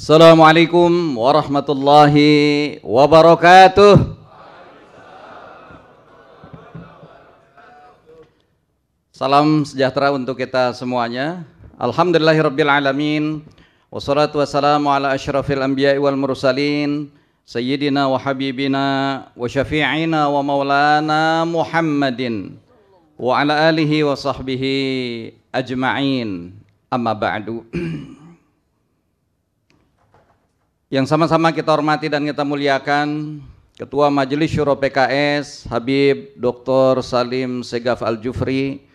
Assalamualaikum warahmatullahi wabarakatuh. Salam sejahtera untuk kita semuanya. Alhamdulillahirabbil alamin. Wassalatu wassalamu ala asyrafil anbiya'i wal mursalin sayyidina wa habibina wa syafi'ina wa maulana Muhammadin wa ala alihi wa sahbihi ajma'in. Amma ba'du. Yang sama-sama kita hormati dan kita muliakan Ketua Majelis Syuro PKS Habib Dr. Salim Segaf Al-Jufri,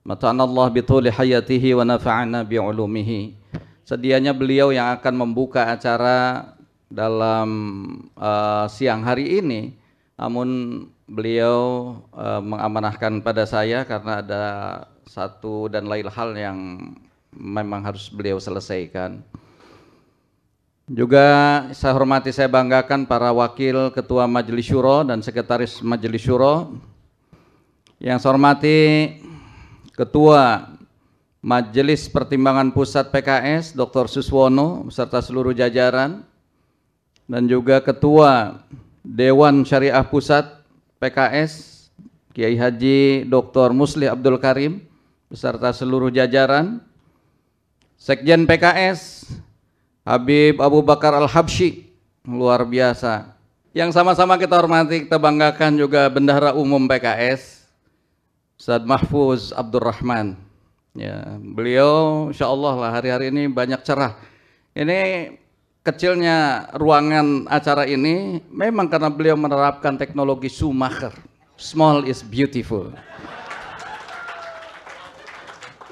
mata'anallah bituli hayatihi wa nafa'ana bi'ulumihi. Sedianya beliau yang akan membuka acara dalam siang hari ini, namun beliau mengamanahkan pada saya karena ada satu dan lain hal yang memang harus beliau selesaikan. Juga saya hormati, saya banggakan para wakil Ketua Majelis Syuro dan Sekretaris Majelis Syuro. Yang saya hormati Ketua Majelis Pertimbangan Pusat PKS Dr. Suswono beserta seluruh jajaran, dan juga Ketua Dewan Syariah Pusat PKS Kiai Haji Dr. Muslih Abdul Karim beserta seluruh jajaran, Sekjen PKS Habib Abu Bakar Al-Habsyi, luar biasa. Yang sama-sama kita hormati, kita banggakan juga Bendahara Umum PKS Ustadz Mahfuz Abdurrahman. Ya, beliau insya Allah lah hari-hari ini banyak cerah. Ini kecilnya ruangan acara ini memang karena beliau menerapkan teknologi Schumacher. Small is beautiful.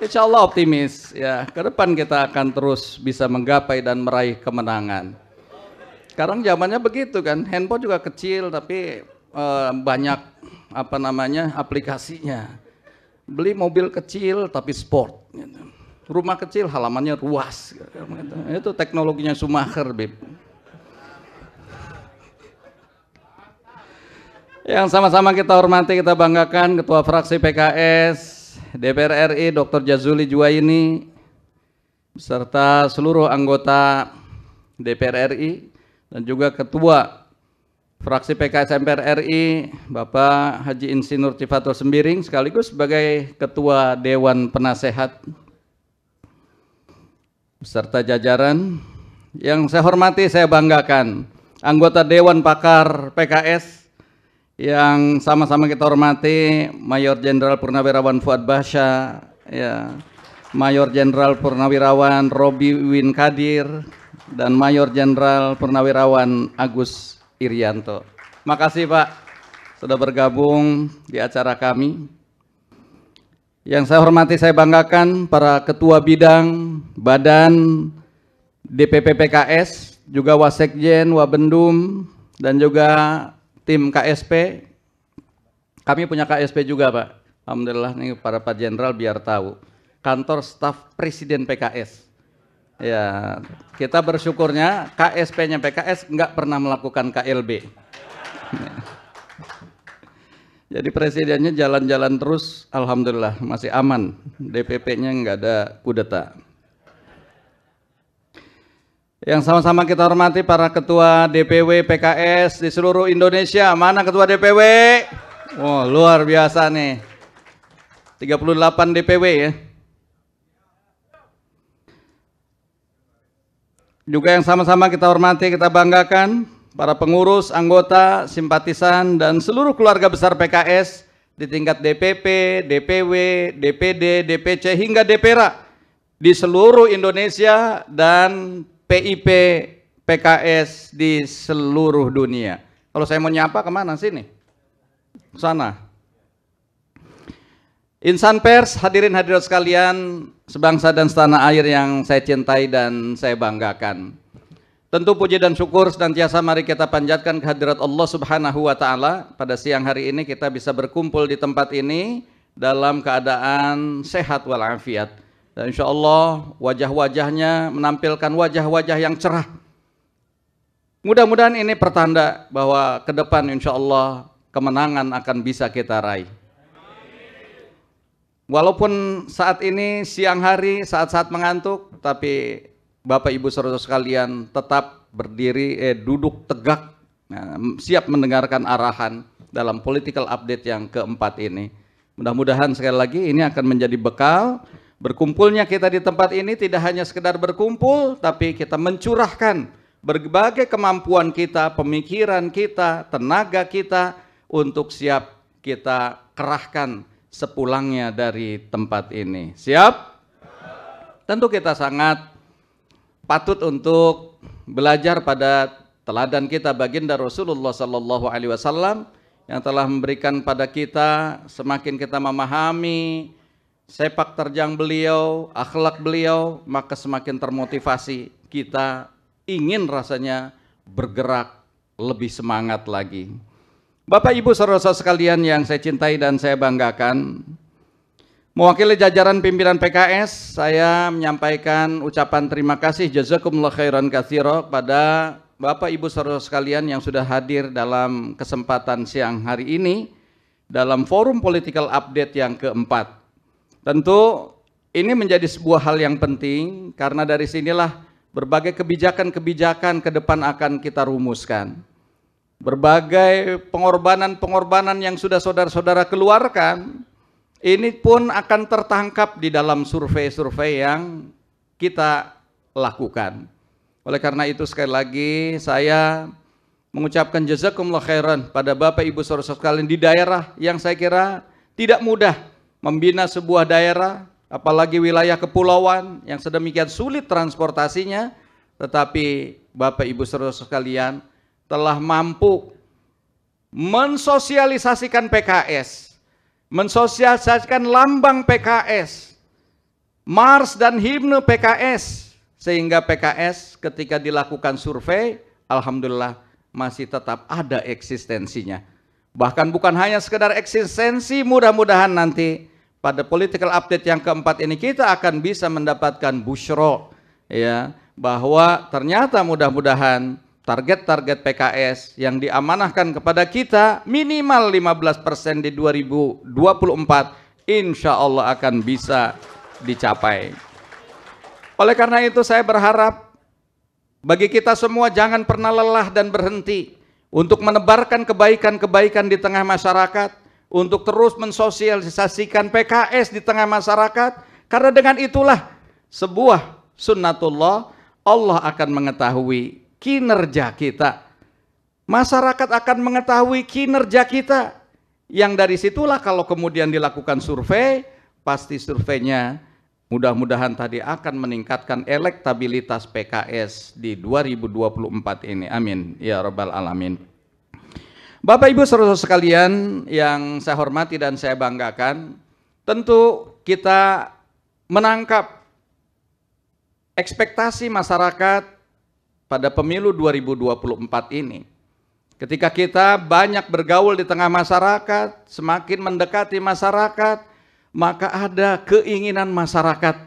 Insya Allah optimis ya, ke depan kita akan terus bisa menggapai dan meraih kemenangan. Sekarang zamannya begitu kan, handphone juga kecil tapi banyak aplikasinya. Beli mobil kecil tapi sport, gitu. Rumah kecil halamannya luas, gitu. Itu teknologinya Schumacher, Bib. Yang sama-sama kita hormati, kita banggakan Ketua Fraksi PKS DPR RI Dr. Jazuli Juwaini beserta seluruh anggota DPR RI, dan juga Ketua Fraksi PKS MPR RI Bapak Haji Insinyur Cifatul Sembiring sekaligus sebagai Ketua Dewan Penasehat beserta jajaran. Yang saya hormati, saya banggakan anggota Dewan Pakar PKS yang sama-sama kita hormati, Mayor Jenderal Purnawirawan Fuad Basya, ya, Mayor Jenderal Purnawirawan Robi Win Kadir, dan Mayor Jenderal Purnawirawan Agus Irianto. Makasih Pak sudah bergabung di acara kami. Yang saya hormati, saya banggakan para Ketua Bidang Badan DPP PKS, juga Wasekjen, Wabendum, dan juga tim KSP. Kami punya KSP juga Pak. Alhamdulillah nih para Pak Jenderal biar tahu. Kantor Staf Presiden PKS. Ya, kita bersyukurnya KSP-nya PKS nggak pernah melakukan KLB. Jadi presidennya jalan-jalan terus, alhamdulillah masih aman. DPP-nya nggak ada kudeta. Yang sama-sama kita hormati para Ketua DPW PKS di seluruh Indonesia. Mana Ketua DPW? Oh, luar biasa nih. 38 DPW ya. Juga yang sama-sama kita hormati, kita banggakan para pengurus, anggota, simpatisan, dan seluruh keluarga besar PKS di tingkat DPP, DPW, DPD, DPC, hingga DPRA di seluruh Indonesia, dan PIP PKS di seluruh dunia. Kalau saya mau nyapa kemana sini? Sana. Insan pers, hadirin hadirat sekalian, sebangsa dan setanah air yang saya cintai dan saya banggakan. Tentu puji dan syukur senantiasa mari kita panjatkan kehadirat Allah Subhanahu wa Ta'ala. Pada siang hari ini kita bisa berkumpul di tempat ini dalam keadaan sehat walafiat. Dan insya Allah wajah-wajahnya menampilkan wajah-wajah yang cerah. Mudah-mudahan ini pertanda bahwa ke depan insya Allah kemenangan akan bisa kita raih. Walaupun saat ini siang hari, saat-saat mengantuk, tapi Bapak Ibu saudara sekalian tetap berdiri, duduk tegak, siap mendengarkan arahan dalam political update yang keempat ini. Mudah-mudahan sekali lagi ini akan menjadi bekal. Berkumpulnya kita di tempat ini tidak hanya sekedar berkumpul, tapi kita mencurahkan berbagai kemampuan kita, pemikiran kita, tenaga kita untuk siap kita kerahkan sepulangnya dari tempat ini. Siap? Tentu kita sangat patut untuk belajar pada teladan kita baginda Rasulullah Sallallahu Alaihi Wasallam yang telah memberikan pada kita, semakin kita memahami sepak terjang beliau, akhlak beliau, maka semakin termotivasi kita ingin rasanya bergerak lebih semangat lagi. Bapak Ibu saudara-saudara sekalian yang saya cintai dan saya banggakan, mewakili jajaran pimpinan PKS, saya menyampaikan ucapan terima kasih jazakumullah khairan katsira pada Bapak Ibu saudara sekalian yang sudah hadir dalam kesempatan siang hari ini dalam forum political update yang keempat. Tentu ini menjadi sebuah hal yang penting karena dari sinilah berbagai kebijakan-kebijakan ke depan akan kita rumuskan. Berbagai pengorbanan-pengorbanan yang sudah saudara-saudara keluarkan, ini pun akan tertangkap di dalam survei-survei yang kita lakukan. Oleh karena itu sekali lagi saya mengucapkan jazakumullah khairan pada Bapak Ibu saudara sekalian di daerah yang saya kira tidak mudah membina sebuah daerah, apalagi wilayah kepulauan yang sedemikian sulit transportasinya, tetapi Bapak Ibu saudara sekalian telah mampu mensosialisasikan PKS, mensosialisasikan lambang PKS, mars dan himne PKS, sehingga PKS ketika dilakukan survei, alhamdulillah masih tetap ada eksistensinya. Bahkan bukan hanya sekedar eksistensi, mudah-mudahan nanti pada political update yang keempat ini kita akan bisa mendapatkan busyro, ya, bahwa ternyata mudah-mudahan target-target PKS yang diamanahkan kepada kita minimal 15% di 2024 insya Allah akan bisa dicapai. Oleh karena itu saya berharap bagi kita semua jangan pernah lelah dan berhenti untuk menebarkan kebaikan-kebaikan di tengah masyarakat, untuk terus mensosialisasikan PKS di tengah masyarakat, karena dengan itulah sebuah sunnatullah, Allah akan mengetahui kinerja kita, masyarakat akan mengetahui kinerja kita, yang dari situlah kalau kemudian dilakukan survei, pasti surveinya mudah-mudahan tadi akan meningkatkan elektabilitas PKS di 2024 ini, amin ya rabbal alamin. Bapak Ibu saudara sekalian yang saya hormati dan saya banggakan, tentu kita menangkap ekspektasi masyarakat pada pemilu 2024 ini. Ketika kita banyak bergaul di tengah masyarakat, semakin mendekati masyarakat, maka ada keinginan masyarakat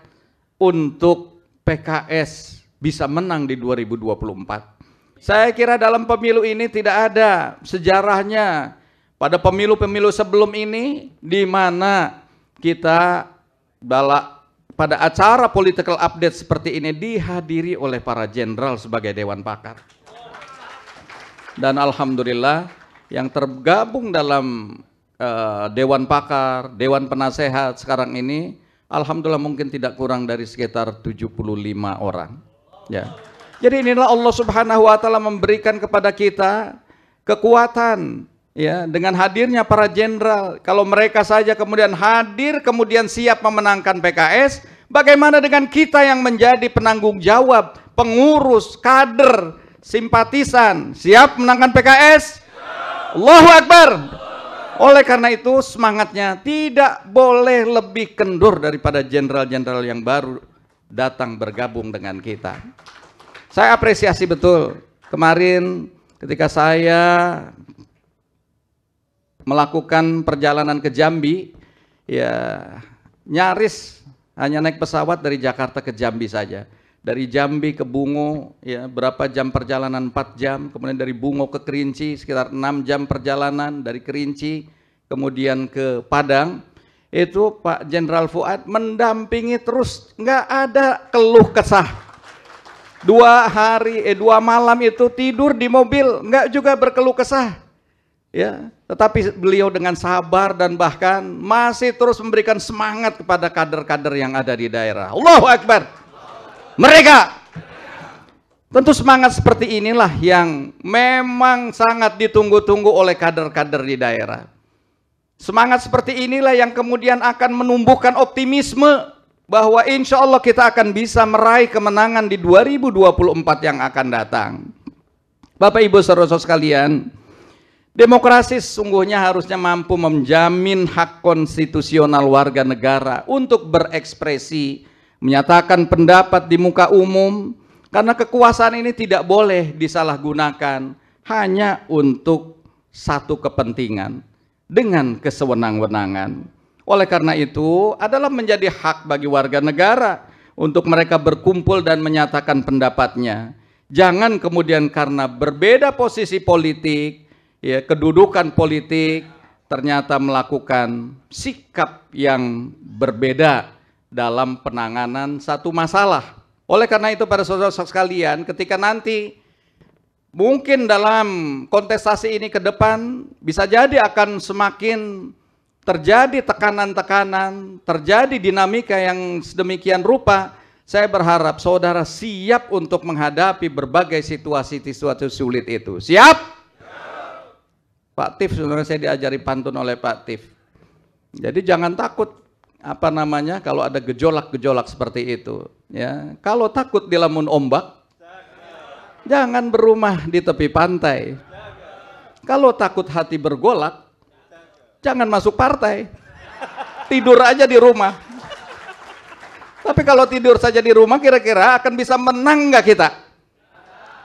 untuk PKS bisa menang di 2024. Saya kira dalam pemilu ini tidak ada sejarahnya pada pemilu-pemilu sebelum ini di mana kita pada acara political update seperti ini dihadiri oleh para jenderal sebagai dewan pakar. Dan alhamdulillah yang tergabung dalam dewan pakar, dewan penasehat sekarang ini alhamdulillah mungkin tidak kurang dari sekitar 75 orang. Ya. Jadi inilah Allah Subhanahu wa taala memberikan kepada kita kekuatan, ya, dengan hadirnya para jenderal. Kalau mereka saja kemudian hadir, kemudian siap memenangkan PKS, bagaimana dengan kita yang menjadi penanggung jawab, pengurus, kader, simpatisan, siap menangkan PKS? Allahu Akbar. Oleh karena itu semangatnya tidak boleh lebih kendur daripada jenderal-jenderal yang baru datang bergabung dengan kita. Saya apresiasi betul kemarin ketika saya melakukan perjalanan ke Jambi, ya nyaris hanya naik pesawat dari Jakarta ke Jambi saja. Dari Jambi ke Bungo, ya berapa jam perjalanan, 4 jam, kemudian dari Bungo ke Kerinci sekitar 6 jam perjalanan, dari Kerinci kemudian ke Padang. Itu Pak Jenderal Fuad mendampingi terus, nggak ada keluh kesah. 2 malam itu tidur di mobil, nggak juga berkeluh kesah. Ya, tetapi beliau dengan sabar dan bahkan masih terus memberikan semangat kepada kader-kader yang ada di daerah. Allahu Akbar. Mereka tentu semangat seperti inilah yang memang sangat ditunggu-tunggu oleh kader-kader di daerah. Semangat seperti inilah yang kemudian akan menumbuhkan optimisme bahwa insya Allah kita akan bisa meraih kemenangan di 2024 yang akan datang. Bapak Ibu saudara sekalian, demokrasi sesungguhnya harusnya mampu menjamin hak konstitusional warga negara untuk berekspresi, menyatakan pendapat di muka umum, karena kekuasaan ini tidak boleh disalahgunakan hanya untuk satu kepentingan dengan kesewenang-wenangan. Oleh karena itu adalah menjadi hak bagi warga negara untuk mereka berkumpul dan menyatakan pendapatnya. Jangan kemudian karena berbeda posisi politik, ya, kedudukan politik, ternyata melakukan sikap yang berbeda dalam penanganan satu masalah. Oleh karena itu pada saudara-saudara sekalian, ketika nanti mungkin dalam kontestasi ini ke depan bisa jadi akan semakin terjadi tekanan-tekanan, terjadi dinamika yang sedemikian rupa, saya berharap saudara siap untuk menghadapi berbagai situasi-situasi sulit itu. Siap? Pak Tif, sebenarnya saya diajari pantun oleh Pak Tif. Jadi jangan takut kalau ada gejolak-gejolak seperti itu. Ya, kalau takut dilamun ombak, jangan berumah di tepi pantai. Kalau takut hati bergolak, jangan masuk partai. Tidur aja di rumah. Tapi kalau tidur saja di rumah, kira-kira akan bisa menang nggak kita?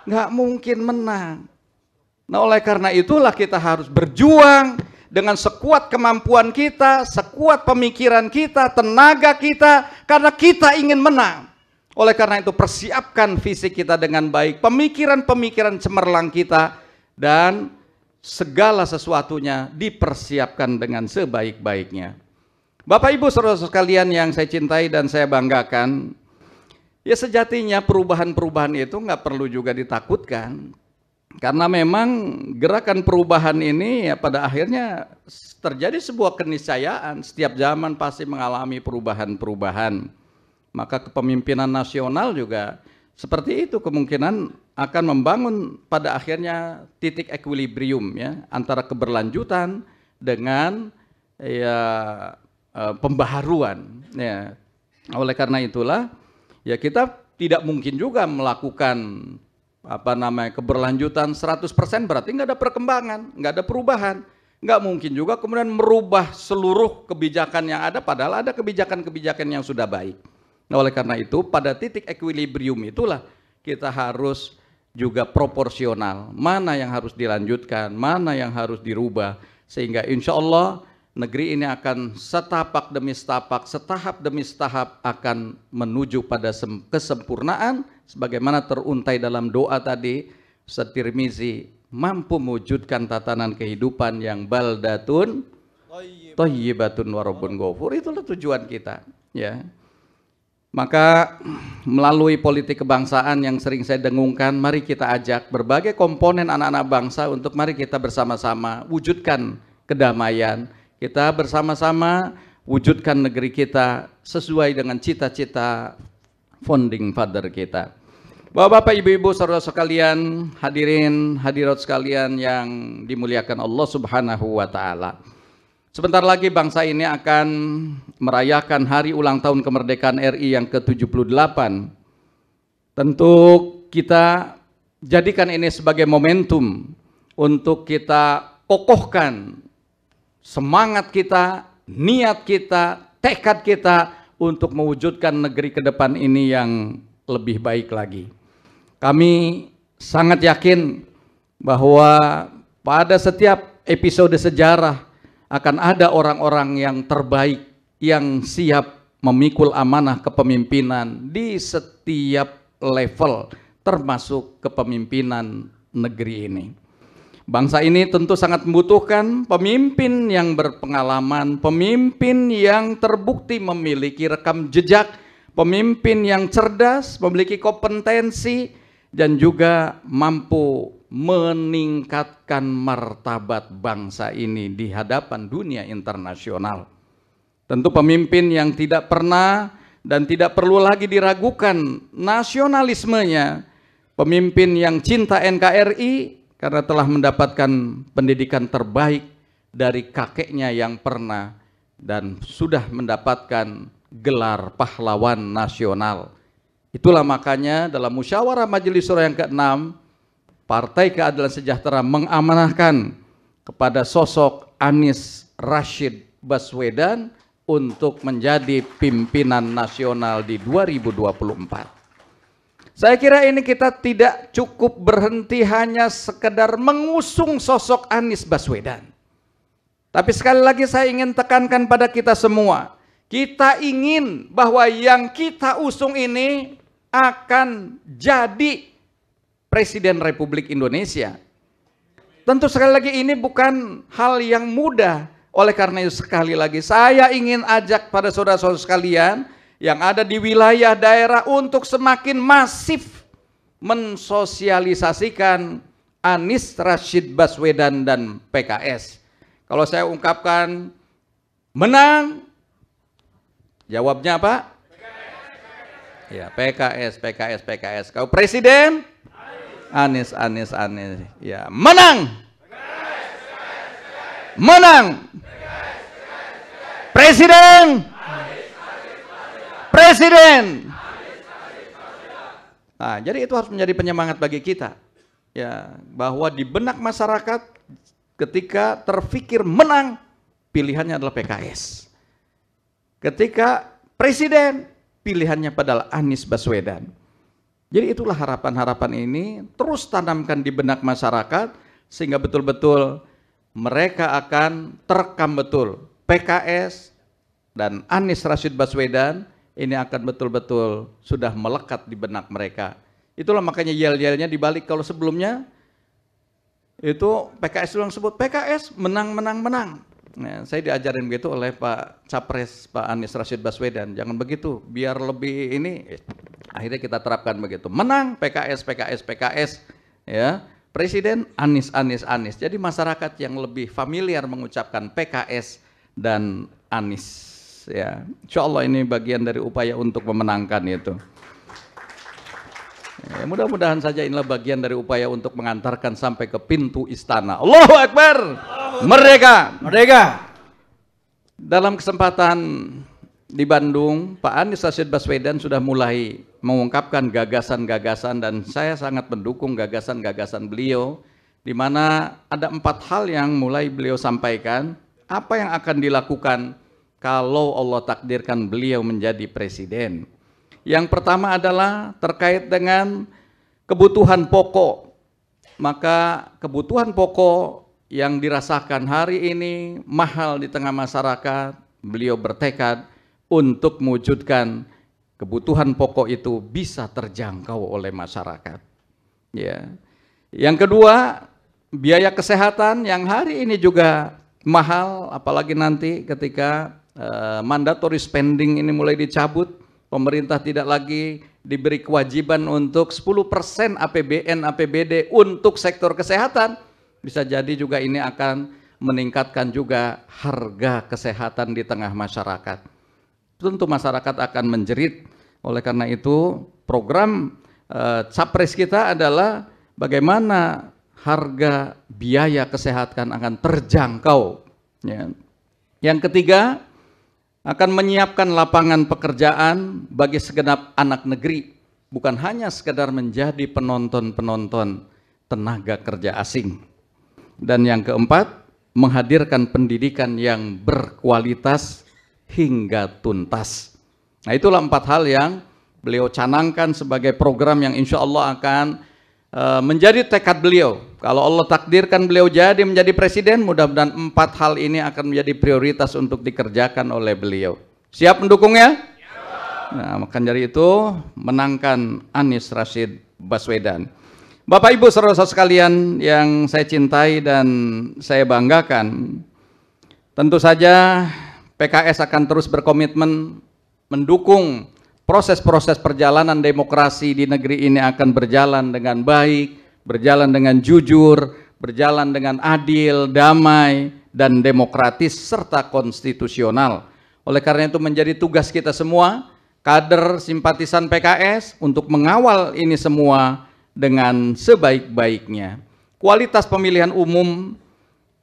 Nggak mungkin menang. Nah, oleh karena itulah kita harus berjuang dengan sekuat kemampuan kita, sekuat pemikiran kita, tenaga kita, karena kita ingin menang. Oleh karena itu persiapkan fisik kita dengan baik, pemikiran-pemikiran cemerlang kita, dan segala sesuatunya dipersiapkan dengan sebaik-baiknya. Bapak Ibu saudara sekalian yang saya cintai dan saya banggakan, ya sejatinya perubahan-perubahan itu nggak perlu juga ditakutkan. Karena memang gerakan perubahan ini ya pada akhirnya terjadi sebuah keniscayaan. Setiap zaman pasti mengalami perubahan-perubahan. Maka kepemimpinan nasional juga seperti itu, kemungkinan akan membangun pada akhirnya titik equilibrium ya antara keberlanjutan dengan ya pembaharuan ya. Oleh karena itulah ya kita tidak mungkin juga melakukan keberlanjutan 100%, berarti nggak ada perkembangan, nggak ada perubahan. Nggak mungkin juga kemudian merubah seluruh kebijakan yang ada, padahal ada kebijakan-kebijakan yang sudah baik. Nah, oleh karena itu pada titik equilibrium itulah kita harus juga proporsional, mana yang harus dilanjutkan, mana yang harus dirubah, sehingga insya Allah negeri ini akan setapak demi setapak, setahap demi setahap akan menuju pada kesempurnaan, sebagaimana teruntai dalam doa tadi, Ustaz Tirmizi mampu mewujudkan tatanan kehidupan yang baldatun thayyibatun wa rabbun ghafur. Itulah tujuan kita ya. Maka melalui politik kebangsaan yang sering saya dengungkan, mari kita ajak berbagai komponen anak-anak bangsa untuk mari kita bersama-sama wujudkan kedamaian. Kita bersama-sama wujudkan negeri kita sesuai dengan cita-cita founding father kita. Bapak-bapak, ibu-ibu, saudara sekalian, hadirin, hadirat sekalian yang dimuliakan Allah Subhanahu wa taala. Sebentar lagi bangsa ini akan merayakan hari ulang tahun kemerdekaan RI yang ke-78. Tentu kita jadikan ini sebagai momentum untuk kita kokohkan semangat kita, niat kita, tekad kita untuk mewujudkan negeri ke depan ini yang lebih baik lagi. Kami sangat yakin bahwa pada setiap episode sejarah akan ada orang-orang yang terbaik yang siap memikul amanah kepemimpinan di setiap level, termasuk kepemimpinan negeri ini. Bangsa ini tentu sangat membutuhkan pemimpin yang berpengalaman, pemimpin yang terbukti memiliki rekam jejak, pemimpin yang cerdas, memiliki kompetensi, dan juga mampu meningkatkan martabat bangsa ini di hadapan dunia internasional. Tentu pemimpin yang tidak pernah dan tidak perlu lagi diragukan nasionalismenya, pemimpin yang cinta NKRI karena telah mendapatkan pendidikan terbaik dari kakeknya yang pernah dan sudah mendapatkan gelar pahlawan nasional. Itulah makanya dalam musyawarah Majelis Syuro yang ke-6, Partai Keadilan Sejahtera mengamanahkan kepada sosok Anies Rashid Baswedan untuk menjadi pimpinan nasional di 2024. Saya kira ini kita tidak cukup berhenti hanya sekedar mengusung sosok Anies Baswedan. Tapi sekali lagi saya ingin tekankan pada kita semua, kita ingin bahwa yang kita usung ini akan jadi Presiden Republik Indonesia. Tentu sekali lagi ini bukan hal yang mudah. Oleh karena itu sekali lagi saya ingin ajak pada saudara-saudara sekalian yang ada di wilayah daerah untuk semakin masif mensosialisasikan Anies Rashid Baswedan dan PKS. Kalau saya ungkapkan menang, jawabnya apa? Ya, PKS, PKS, PKS. Kalau presiden? Anies, Anies, Anies. Ya, menang. Menang. Presiden. Presiden. Nah, jadi itu harus menjadi penyemangat bagi kita. Ya, bahwa di benak masyarakat ketika terfikir menang, pilihannya adalah PKS. Ketika presiden, pilihannya adalah Anies Baswedan. Jadi itulah harapan-harapan ini terus tanamkan di benak masyarakat sehingga betul-betul mereka akan terekam betul PKS dan Anies Rashid Baswedan ini akan betul-betul sudah melekat di benak mereka. Itulah makanya yel-yelnya dibalik. Kalau sebelumnya itu PKS dulu yang sebut PKS menang menang menang. Nah, saya diajarin begitu oleh Pak Capres, Pak Anies Rashid Baswedan. Jangan begitu, biar lebih ini. Akhirnya kita terapkan begitu. Menang PKS, PKS, PKS. Ya, Presiden Anies, Anies, Anies. Jadi masyarakat yang lebih familiar mengucapkan PKS dan Anies. Ya, insya Allah ini bagian dari upaya untuk memenangkan itu. Ya, mudah-mudahan saja inilah bagian dari upaya untuk mengantarkan sampai ke pintu istana. Allahu Akbar. Merdeka. Merdeka. Dalam kesempatan di Bandung, Pak Anies Rashid Baswedan sudah mulai mengungkapkan gagasan-gagasan dan saya sangat mendukung gagasan-gagasan beliau, di mana ada 4 hal yang mulai beliau sampaikan. Apa yang akan dilakukan kalau Allah takdirkan beliau menjadi presiden? Yang pertama adalah terkait dengan kebutuhan pokok. Maka kebutuhan pokok yang dirasakan hari ini mahal di tengah masyarakat, beliau bertekad untuk mewujudkan kebutuhan pokok itu bisa terjangkau oleh masyarakat. Ya. Yang kedua, biaya kesehatan yang hari ini juga mahal, apalagi nanti ketika mandatory spending ini mulai dicabut, pemerintah tidak lagi diberi kewajiban untuk 10% APBN, APBD untuk sektor kesehatan. Bisa jadi juga ini akan meningkatkan juga harga kesehatan di tengah masyarakat. Tentu masyarakat akan menjerit. Oleh karena itu program Capres kita adalah bagaimana harga biaya kesehatan akan terjangkau. Ya. Yang ketiga, akan menyiapkan lapangan pekerjaan bagi segenap anak negeri, bukan hanya sekedar menjadi penonton-penonton tenaga kerja asing. Dan yang keempat, menghadirkan pendidikan yang berkualitas hingga tuntas. Nah, itulah 4 hal yang beliau canangkan sebagai program yang insya Allah akan menjadi tekad beliau. Kalau Allah takdirkan beliau jadi menjadi presiden, mudah-mudahan 4 hal ini akan menjadi prioritas untuk dikerjakan oleh beliau. Siap mendukungnya? Nah, maka dari itu menangkan Anies Rashid Baswedan. Bapak Ibu saudara-saudara sekalian yang saya cintai dan saya banggakan, tentu saja PKS akan terus berkomitmen mendukung proses-proses perjalanan demokrasi di negeri ini akan berjalan dengan baik, berjalan dengan jujur, berjalan dengan adil, damai, dan demokratis serta konstitusional. Oleh karena itu menjadi tugas kita semua, kader simpatisan PKS, untuk mengawal ini semua dengan sebaik-baiknya. Kualitas pemilihan umum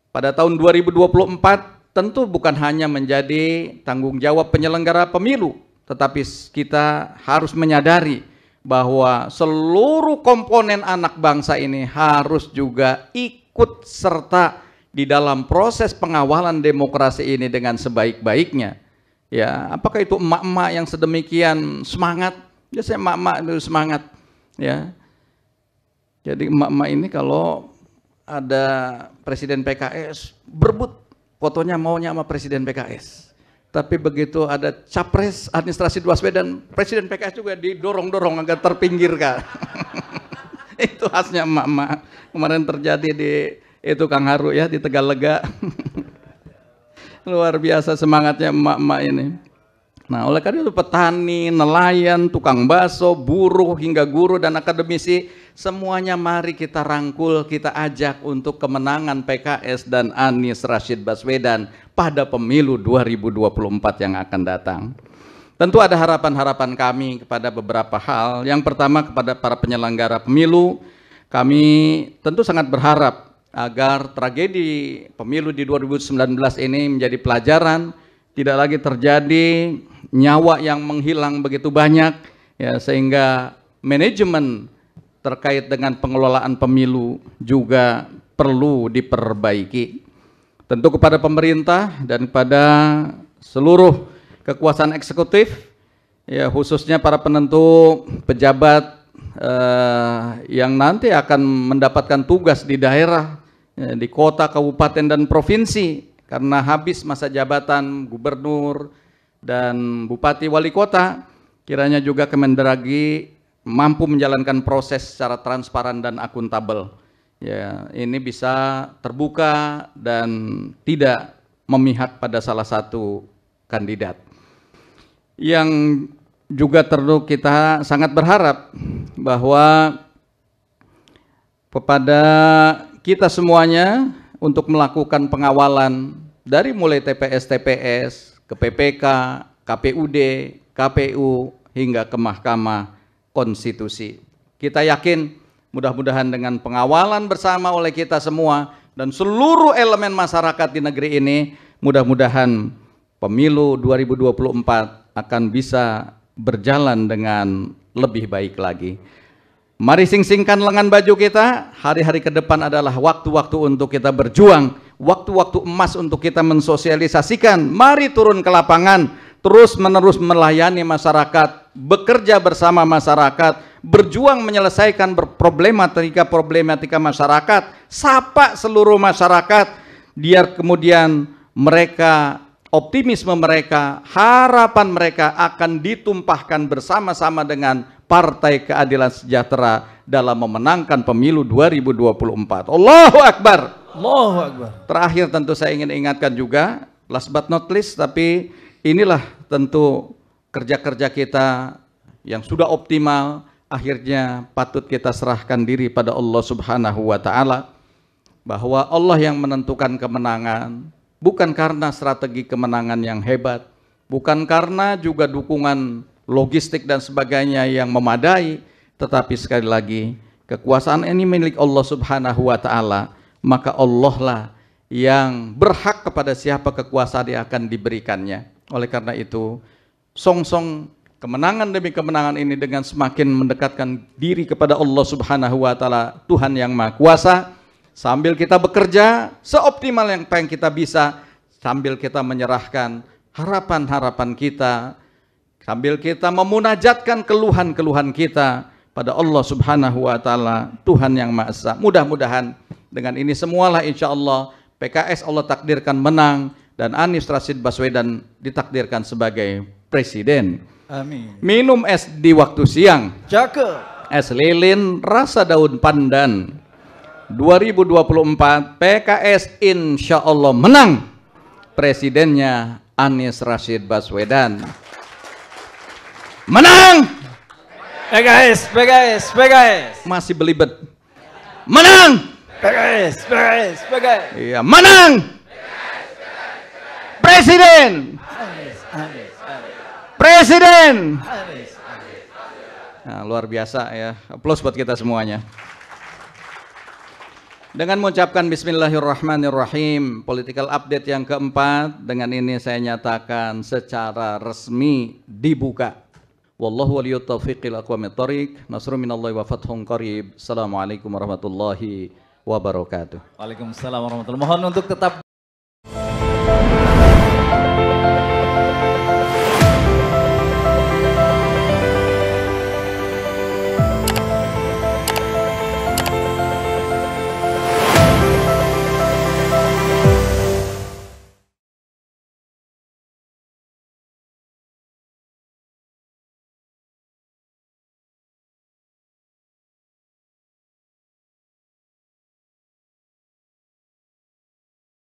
pada tahun 2024 tentu bukan hanya menjadi tanggung jawab penyelenggara pemilu, tetapi kita harus menyadari bahwa seluruh komponen anak bangsa ini harus juga ikut serta di dalam proses pengawalan demokrasi ini dengan sebaik-baiknya. Ya, apakah itu emak-emak yang sedemikian semangat? Biasanya emak-emak itu semangat, ya. Jadi emak-emak ini kalau ada presiden PKS berebut fotonya maunya sama presiden PKS. Tapi begitu ada capres Anies Rashid Baswedan, presiden PKS juga didorong-dorong agar terpinggirkan. Itu khasnya emak-emak. Kemarin terjadi di itu Kang Haru ya, di Tegalega. Luar biasa semangatnya emak-emak ini. Nah, oleh karena itu petani, nelayan, tukang bakso, buruh hingga guru dan akademisi, semuanya mari kita rangkul, kita ajak untuk kemenangan PKS dan Anies Rashid Baswedan pada pemilu 2024 yang akan datang. Tentu ada harapan-harapan kami kepada beberapa hal. Yang pertama kepada para penyelenggara pemilu, kami tentu sangat berharap agar tragedi pemilu di 2019 ini menjadi pelajaran, tidak lagi terjadi nyawa yang menghilang begitu banyak, ya, sehingga manajemen terkait dengan pengelolaan pemilu juga perlu diperbaiki. Tentu kepada pemerintah dan kepada seluruh kekuasaan eksekutif, ya, khususnya para penentu pejabat yang nanti akan mendapatkan tugas di daerah, ya, di kota, kabupaten, dan provinsi, karena habis masa jabatan gubernur dan bupati wali kota, kiranya juga Kemendagri mampu menjalankan proses secara transparan dan akuntabel. Ya, ini bisa terbuka dan tidak memihak pada salah satu kandidat. Yang juga perlu kita sangat berharap bahwa kepada kita semuanya untuk melakukan pengawalan dari mulai TPS-TPS, ke PPK, KPUD, KPU, hingga ke Mahkamah Konstitusi. Kita yakin mudah-mudahan dengan pengawalan bersama oleh kita semua dan seluruh elemen masyarakat di negeri ini, mudah-mudahan pemilu 2024 akan bisa berjalan dengan lebih baik lagi. Mari sing-singkan lengan baju kita, hari-hari ke depan adalah waktu-waktu untuk kita berjuang, waktu-waktu emas untuk kita mensosialisasikan. Mari turun ke lapangan, terus-menerus melayani masyarakat, bekerja bersama masyarakat, berjuang menyelesaikan problematika masyarakat, sapa seluruh masyarakat, biar kemudian mereka, optimisme mereka, harapan mereka akan ditumpahkan bersama-sama dengan Partai Keadilan Sejahtera dalam memenangkan pemilu 2024. Allahu Akbar. Allahu Akbar. Terakhir tentu saya ingin ingatkan juga, last but not least, tapi inilah tentu kerja-kerja kita yang sudah optimal, akhirnya patut kita serahkan diri pada Allah Subhanahu wa Ta'ala, bahwa Allah yang menentukan kemenangan, bukan karena strategi kemenangan yang hebat, bukan karena juga dukungan logistik dan sebagainya yang memadai, tetapi sekali lagi kekuasaan ini milik Allah Subhanahu wa Ta'ala, maka Allah lah yang berhak kepada siapa kekuasaan yang akan diberikannya. Oleh karena itu, song-song kemenangan demi kemenangan ini dengan semakin mendekatkan diri kepada Allah Subhanahu wa Ta'ala, Tuhan yang Maha Kuasa, sambil kita bekerja seoptimal yang kita bisa, sambil kita menyerahkan harapan-harapan kita, sambil kita memunajatkan keluhan-keluhan kita pada Allah Subhanahu wa Ta'ala, Tuhan yang Maha Esa. Mudah-mudahan dengan ini semualah insya Allah PKS Allah takdirkan menang dan Anies Rashid Baswedan ditakdirkan sebagai presiden. Amin. Minum es di waktu siang, Cakep. es lilin rasa daun pandan. 2024 PKS insya Allah menang, presidennya Anies Rashid Baswedan. Menang. PKS, PKS, PKS. Masih belibet. Menang. PKS, PKS, PKS. Iya, menang. Presiden. Presiden. Nah, luar biasa ya. Aplaus buat kita semuanya. Dengan mengucapkan Bismillahirrahmanirrahim, political update yang keempat, dengan ini saya nyatakan secara resmi dibuka. Wallahu waliyut taufiqil aqwamit thoriq, nasrun minallahi wa fathun qarib. Assalamualaikum warahmatullahi wabarakatuh. Waalaikumsalam warahmatullahi wabarakatuh. Mohon untuk tetap